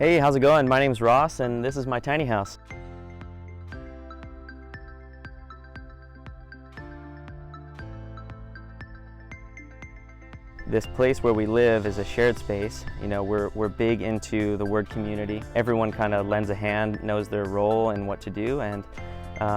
Hey, how's it going? My name's Ross and this is my tiny house. This place where we live is a shared space. You know, we're big into the word community. Everyone kind of lends a hand, knows their role and what to do, and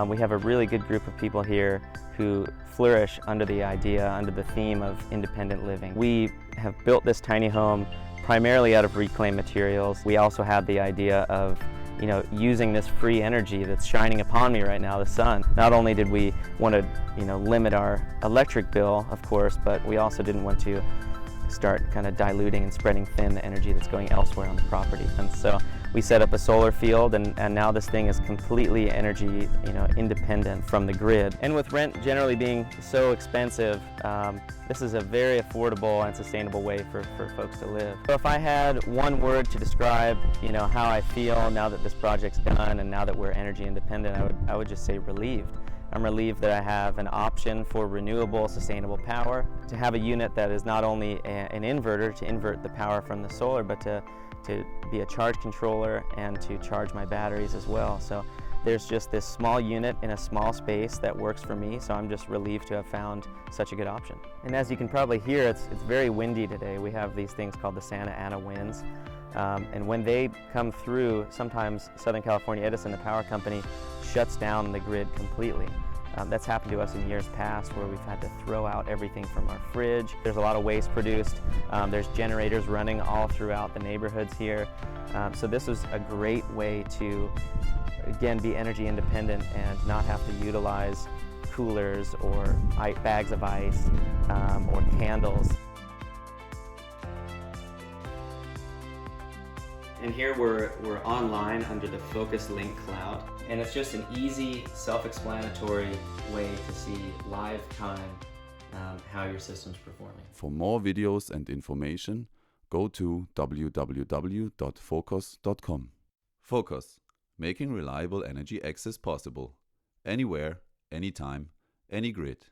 we have a really good group of people here who flourish under the idea, under the theme of independent living. We have built this tiny home primarily out of reclaimed materials. We also had the idea of, you know, using this free energy that's shining upon me right now, the sun. Not only did we want to, you know, limit our electric bill, of course, but we also didn't want to start kind of diluting and spreading thin the energy that's going elsewhere on the property. And so we set up a solar field, and now this thing is completely energy, you know, independent from the grid. And with rent generally being so expensive, this is a very affordable and sustainable way for folks to live. So if I had one word to describe, you know, how I feel now that this project's done and now that we're energy independent, I would just say relieved. I'm relieved that I have an option for renewable, sustainable power, to have a unit that is not only an inverter to invert the power from the solar, but to be a charge controller and to charge my batteries as well. So there's just this small unit in a small space that works for me, so I'm just relieved to have found such a good option. And as you can probably hear, it's very windy today. We have these things called the Santa Ana winds. And when they come through, sometimes Southern California Edison, the power company, shuts down the grid completely. That's happened to us in years past where we've had to throw out everything from our fridge. There's a lot of waste produced. There's generators running all throughout the neighborhoods here. So this is a great way to, again, be energy independent and not have to utilize coolers or bags of ice or candles. And here we're online under the PhocosLink Cloud, and it's just an easy, self-explanatory way to see live time how your system's performing. For more videos and information, go to www.phocos.com. Phocos, making reliable energy access possible. Anywhere, anytime, any grid.